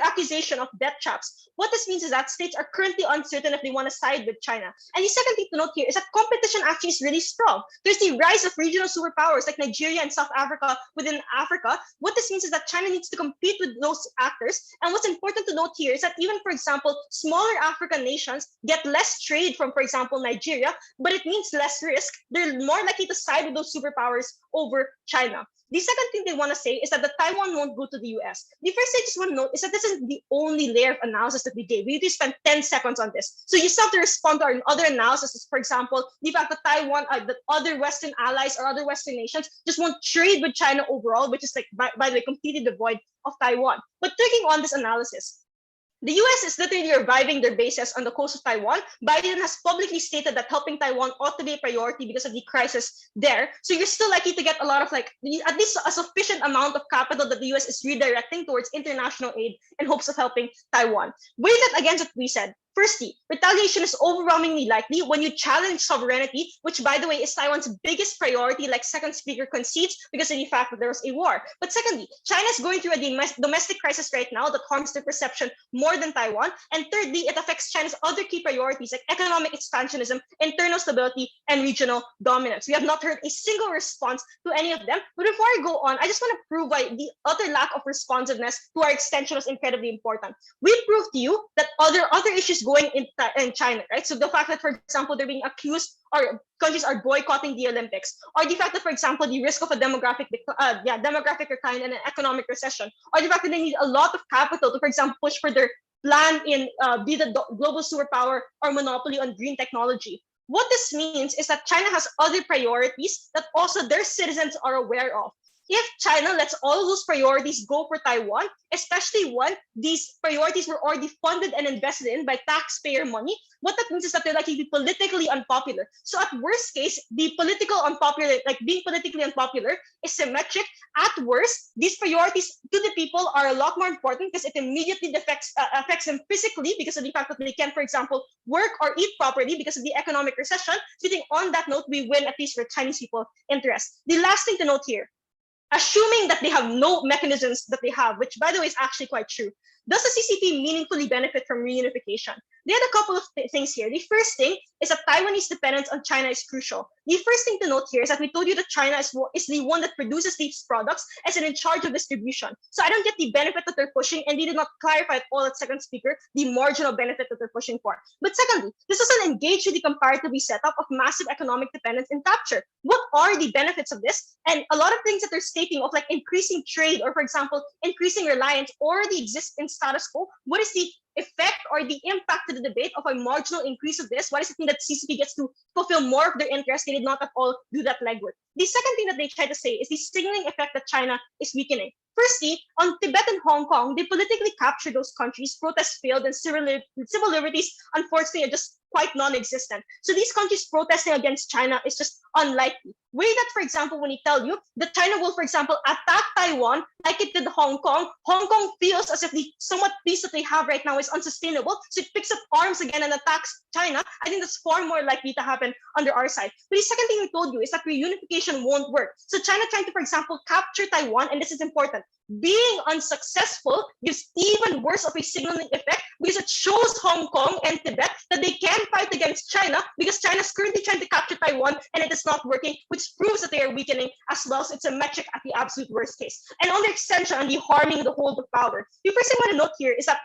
accusation of death traps. What this means is that states are currently uncertain if they want to side with China. And the second thing to note here is that competition actually is really strong. There's the rise of regional superpowers like Nigeria and South Africa within Africa. What this means is that China needs to compete with those actors. And what's important to note here is that even, for example, smaller African nations get less trade from, for example, Nigeria, but it means less risk. They're more likely to side with those superpowers over China. The second thing they want to say is that the Taiwan won't go to the US. The first thing I just want to note is that this isn't the only layer of analysis that we gave. We need to spend 10 seconds on this. So you still have to respond to our other analysis, for example, the fact that Taiwan, that other Western allies or other Western nations just won't trade with China overall, which is like, by the way, completely devoid of Taiwan. But taking on this analysis, the US is literally reviving their bases on the coast of Taiwan. Biden has publicly stated that helping Taiwan ought to be a priority because of the crisis there. So you're still likely to get a lot of at least a sufficient amount of capital that the US is redirecting towards international aid in hopes of helping Taiwan. Weigh that against what we said. Firstly, retaliation is overwhelmingly likely when you challenge sovereignty, which, by the way, is Taiwan's biggest priority, like second speaker concedes, because of the fact that there was a war. But secondly, China is going through a domestic crisis right now that harms their perception more than Taiwan. And thirdly, it affects China's other key priorities, like economic expansionism, internal stability, and regional dominance. We have not heard a single response to any of them. But before I go on, I just want to prove why the utter lack of responsiveness to our extension was incredibly important. We proved to you that other issues going in China, right? So the fact that, for example, they're being accused, or countries are boycotting the Olympics, or the fact that, for example, the risk of a demographic decline and an economic recession, or the fact that they need a lot of capital to, for example, push for their plan in be the global superpower or monopoly on green technology. What this means is that China has other priorities that also their citizens are aware of. if China lets all of those priorities go for Taiwan, especially when these priorities were already funded and invested in by taxpayer money, what that means is that they're likely to be politically unpopular. So at worst case, the political unpopular, like being politically unpopular, is symmetric. At worst, these priorities to the people are a lot more important because it immediately affects them physically because of the fact that they can, for example, work or eat properly because of the economic recession. So I think on that note, we win at least for Chinese people interest. The last thing to note here, assuming that they have no mechanisms that they have, which by the way is actually quite true, does the CCP meaningfully benefit from reunification? They had a couple of things here. The first thing is that Taiwanese dependence on China is crucial. The first thing to note here is that we told you that China is the one that produces these products and is in charge of distribution. So I don't get the benefit that they're pushing, and they did not clarify at all at second speaker the marginal benefit that they're pushing for. But secondly, this doesn't engage with the comparatively setup of massive economic dependence and capture. What are the benefits of this? And a lot of things that they're stating of like increasing trade or, for example, increasing reliance or the existing status quo, what is the effect or the impact to the debate of a marginal increase of this? Why does it mean that CCP gets to fulfill more of their interests? They did not at all do that legwork. The second thing that they try to say is the signaling effect that China is weakening. Firstly, on Tibet and Hong Kong, they politically captured those countries, protests failed, and civil liberties, unfortunately, are just quite non-existent. So these countries protesting against China is just unlikely. Way that, for example, when you tell you that China will, for example, attack Taiwan like it did Hong Kong feels as if the somewhat peace that they have right now is unsustainable. So it picks up arms again and attacks China. I think that's far more likely to happen under our side. But the second thing we told you is that reunification won't work. So China trying to, for example, capture Taiwan, and this is important, being unsuccessful gives even worse of a signaling effect because it shows Hong Kong and Tibet that they can fight against China because China is currently trying to capture Taiwan and it is not working, which proves that they are weakening as well. So it's a metric at the absolute worst case. And on the extension, on the harming the hold of power, the first thing I want to note here is that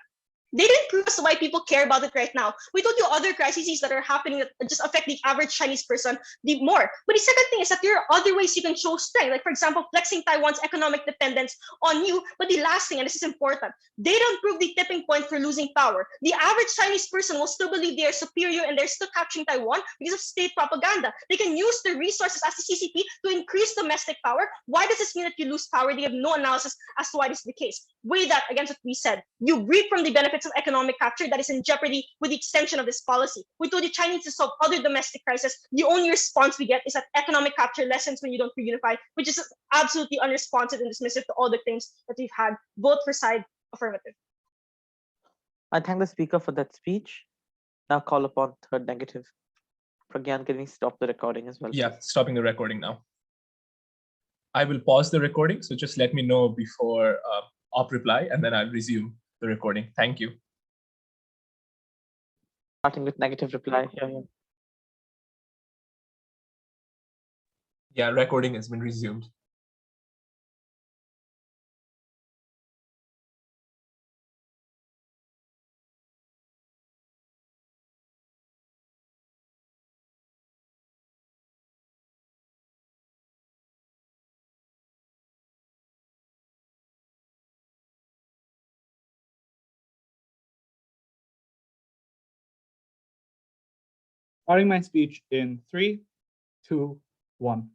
they didn't prove us why people care about it right now. We told you other crises that are happening that just affect the average Chinese person the more. But the second thing is that there are other ways you can show strength, like for example, flexing Taiwan's economic dependence on you. But the last thing, and this is important, they don't prove the tipping point for losing power. The average Chinese person will still believe they are superior and they're still capturing Taiwan because of state propaganda. They can use their resources as the CCP to increase domestic power. Why does this mean that you lose power? They have no analysis as to why this is the case. Weigh that against what we said. You reap from the benefits of economic capture that is in jeopardy with the extension of this policy. We told you China needs to solve other domestic crises. The only response we get is that economic capture lessens when you don't reunify, which is absolutely unresponsive and dismissive to all the things that we've had, both for side affirmative. I thank the speaker for that speech. Now call upon third negative. Pragyan, can we stop the recording as well? Yeah, please? stopping the recording now. I will pause the recording, so just let me know before op reply, and then I'll resume the recording. Thank you. Starting with negative reply. Yeah, recording has been resumed. Starting my speech in 3, 2, 1.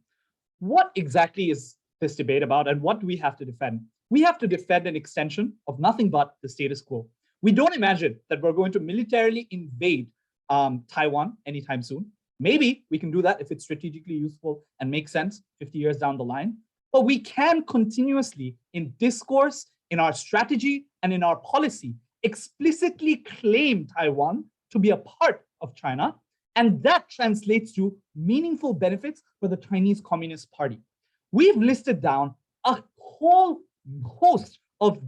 What exactly is this debate about, and what do we have to defend? We have to defend an extension of nothing but the status quo. We don't imagine that we're going to militarily invade Taiwan anytime soon. Maybe we can do that if it's strategically useful and makes sense 50 years down the line. But we can continuously, in discourse, in our strategy, and in our policy, explicitly claim Taiwan to be a part of China. And that translates to meaningful benefits for the Chinese Communist Party. We've listed down a whole host of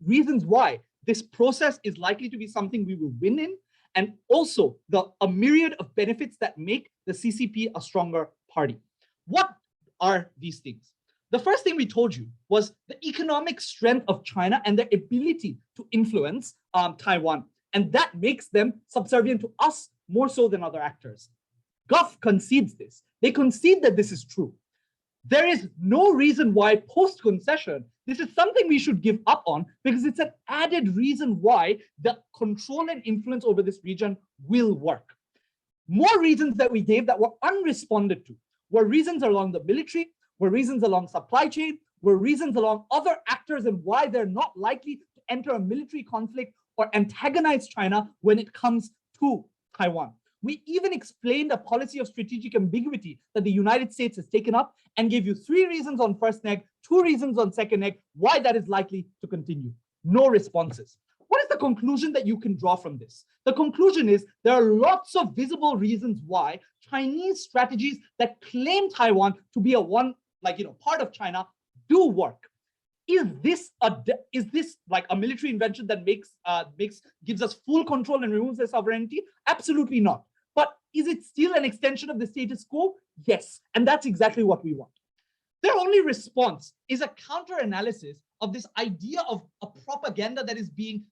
reasons why this process is likely to be something we will win in, and also a myriad of benefits that make the CCP a stronger party. What are these things? The first thing we told you was the economic strength of China and their ability to influence Taiwan. And that makes them subservient to us more so than other actors. Gulf concedes this. They concede that this is true. There is no reason why post-concession, this is something we should give up on because it's an added reason why the control and influence over this region will work. More reasons that we gave that were unresponded to were reasons along the military, were reasons along supply chain, were reasons along other actors and why they're not likely to enter a military conflict or antagonize China when it comes to Taiwan. We even explained a policy of strategic ambiguity that the United States has taken up and gave you 3 reasons on first neg, 2 reasons on second neg, why that is likely to continue. No responses. What is the conclusion that you can draw from this? The conclusion is there are lots of visible reasons why Chinese strategies that claim Taiwan to be part of China do work. Is this like a military invention that gives us full control and removes their sovereignty? Absolutely not. But is it still an extension of the status quo? Yes, and that's exactly what we want. Their only response is a counter-analysis of this idea of a propaganda that is being,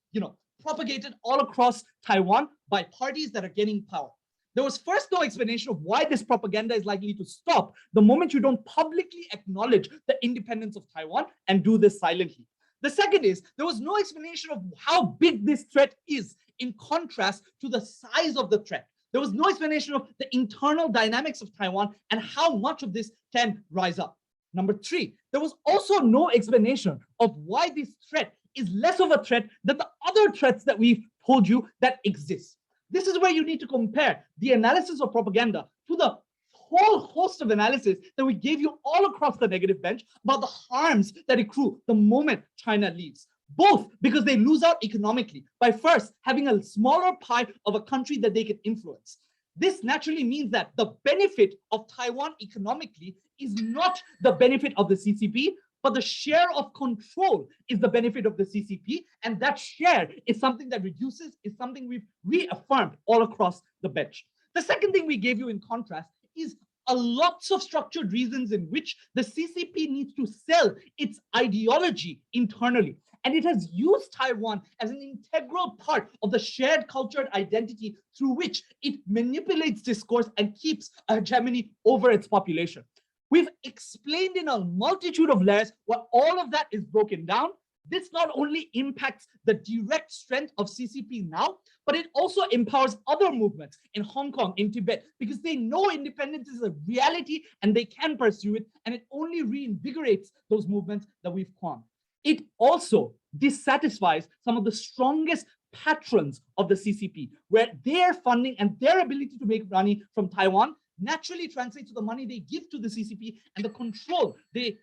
propagated all across Taiwan by parties that are gaining power. There was first no explanation of why this propaganda is likely to stop the moment you don't publicly acknowledge the independence of Taiwan and do this silently. The second is there was no explanation of how big this threat is in contrast to the size of the threat. There was no explanation of the internal dynamics of Taiwan and how much of this can rise up. Number 3, there was also no explanation of why this threat is less of a threat than the other threats that we've told you that exist. This is where you need to compare the analysis of propaganda to the whole host of analysis that we gave you all across the negative bench about the harms that accrue the moment China leaves. Both because they lose out economically by first having a smaller pie of a country that they can influence. This naturally means that the benefit of Taiwan economically is not the benefit of the CCP, but the share of control is the benefit of the CCP. And that share is something that reduces, is something we've reaffirmed all across the bench. The second thing we gave you in contrast is lots of structured reasons in which the CCP needs to sell its ideology internally. And it has used Taiwan as an integral part of the shared cultural identity through which it manipulates discourse and keeps a hegemony over its population. We've explained in a multitude of layers why all of that is broken down. This not only impacts the direct strength of CCP now, but it also empowers other movements in Hong Kong, in Tibet, because they know independence is a reality and they can pursue it, and it only reinvigorates those movements that we've calmed. It also dissatisfies some of the strongest patrons of the CCP, where their funding and their ability to make money from Taiwan naturally translates to the money they give to the CCP and the control they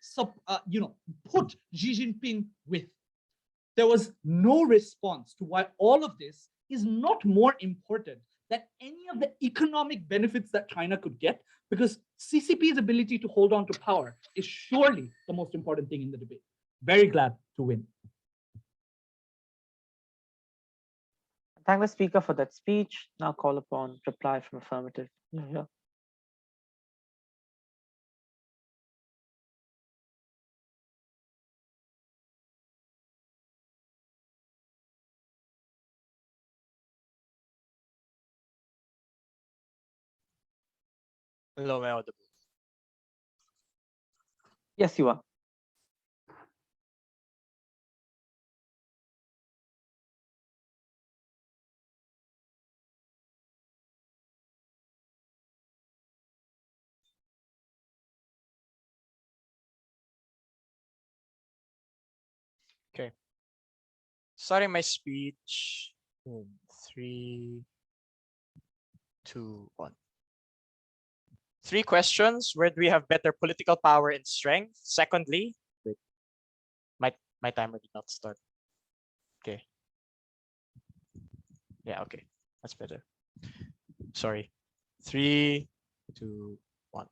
put Xi Jinping with. There was no response to why all of this is not more important than any of the economic benefits that China could get, because CCP's ability to hold on to power is surely the most important thing in the debate. Very glad to win. Thank the speaker for that speech. Now call upon reply from affirmative. Yeah. Hello, am I audible? Yes, you are. Okay. Starting my speech in 3, 2, 1. 3 questions. Where do we have better political power and strength? Secondly, wait, my timer did not start. Okay. Yeah, okay. That's better. Sorry. 3, 2, 1.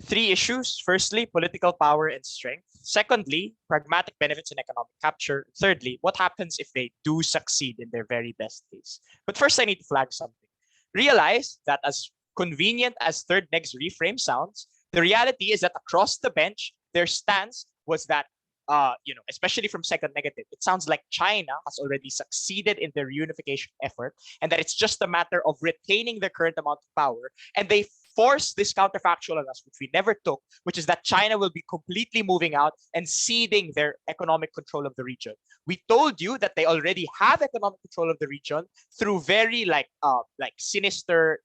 3 issues. Firstly, political power and strength. Secondly, pragmatic benefits and economic capture. Thirdly, what happens if they do succeed in their very best case? But first, I need to flag something. Realize that as convenient as third neg's reframe sounds, the reality is that across the bench, their stance was that, especially from second negative, it sounds like China has already succeeded in their reunification effort, and that it's just a matter of retaining the current amount of power. And they force this counterfactual on us, which we never took, which is that China will be completely moving out and ceding their economic control of the region. We told you that they already have economic control of the region through very sinister,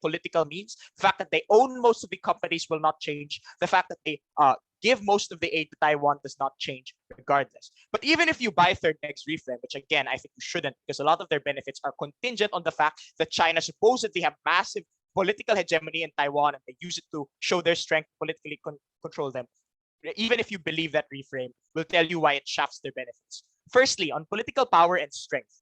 political means. The fact that they own most of the companies will not change. The fact that they give most of the aid to Taiwan does not change regardless. But even if you buy Third Neg's reframe, which again, I think you shouldn't, because a lot of their benefits are contingent on the fact that China supposedly have massive political hegemony in Taiwan and they use it to show their strength, politically control them. Even if you believe that reframe, will tell you why it shafts their benefits. Firstly, on political power and strength,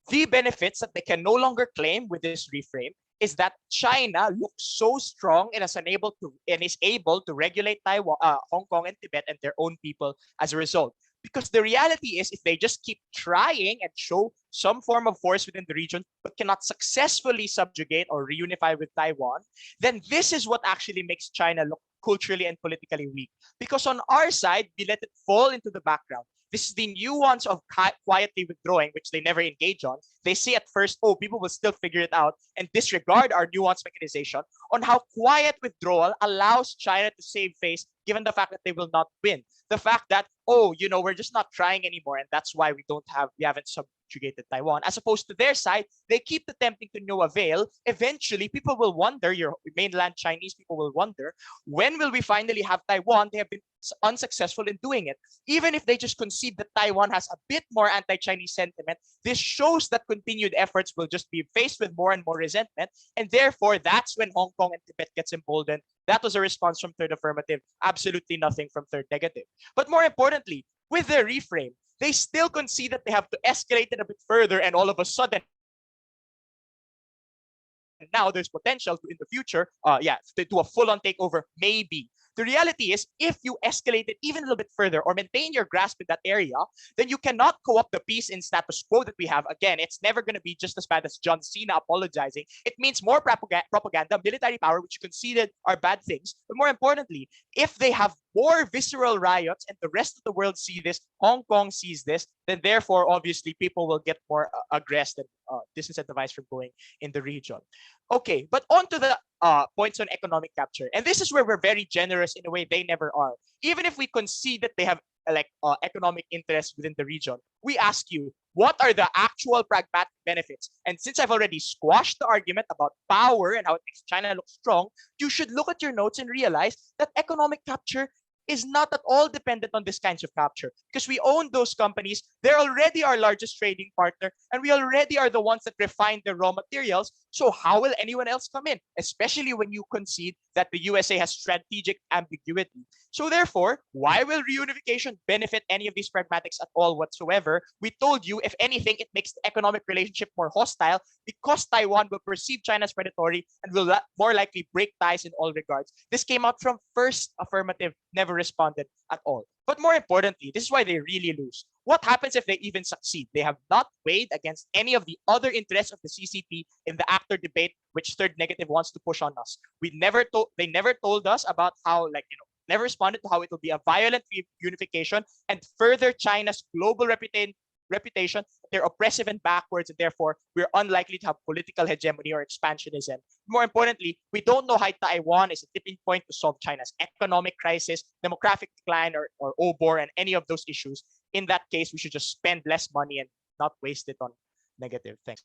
the benefits that they can no longer claim with this reframe is that China looks so strong and is able to regulate Taiwan, Hong Kong, and Tibet and their own people as a result. Because the reality is, if they just keep trying and show some form of force within the region, but cannot successfully subjugate or reunify with Taiwan, then this is what actually makes China look culturally and politically weak. Because on our side, we let it fall into the background. This is the nuance of quietly withdrawing, which they never engage on. They say at first, oh, people will still figure it out, and disregard our nuanced mechanization on how quiet withdrawal allows China to save face, given the fact that they will not win. The fact that, oh, we're just not trying anymore, and that's why we haven't subjugated Taiwan. As opposed to their side, they keep attempting to no avail. Eventually, people will wonder, your mainland Chinese people will wonder, when will we finally have Taiwan? They have been unsuccessful in doing it. Even if they just concede that Taiwan has a bit more anti-Chinese sentiment, this shows that continued efforts will just be faced with more and more resentment, and therefore that's when Hong Kong and Tibet gets emboldened. That was a response from Third Affirmative, absolutely nothing from Third Negative. But more importantly, with their reframe, they still concede that they have to escalate it a bit further, and all of a sudden, now there's potential to, in the future, to do a full-on takeover, maybe. The reality is, if you escalate it even a little bit further or maintain your grasp in that area, then you cannot co-opt the peace in status quo that we have. Again, it's never going to be just as bad as John Cena apologizing. It means more propaganda, military power, which you conceded are bad things. But more importantly, if they have more visceral riots and the rest of the world see this, Hong Kong sees this, then therefore, obviously, people will get more aggressed and disincentivized from going in the region. Okay, but on to the points on economic capture. And this is where we're very generous in a way they never are. Even if we concede that they have economic interests within the region, we ask you, what are the actual pragmatic benefits? And since I've already squashed the argument about power and how it makes China look strong, you should look at your notes and realize that economic capture is not at all dependent on this kinds of capture, because we own those companies. They're already our largest trading partner, and we already are the ones that refine the raw materials. So how will anyone else come in, especially when you concede that the USA has strategic ambiguity? So therefore, why will reunification benefit any of these pragmatics at all whatsoever? We told you, if anything, it makes the economic relationship more hostile, because Taiwan will perceive China as predatory and will more likely break ties in all regards. This came out from First Affirmative, never responded at all. But more importantly, this is why they really lose. What happens if they even succeed? They have not weighed against any of the other interests of the CCP in the actor debate, which Third Negative wants to push on us. They never told us about how, never responded to how it will be a violent unification and further China's global reputation. They're oppressive and backwards, and therefore we're unlikely to have political hegemony or expansionism. More importantly, we don't know how Taiwan is a tipping point to solve China's economic crisis, demographic decline, or OBOR, and any of those issues. In that case, we should just spend less money and not waste it on negative. Thanks.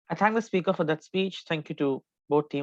I thank the speaker for that speech. Thank you to both teams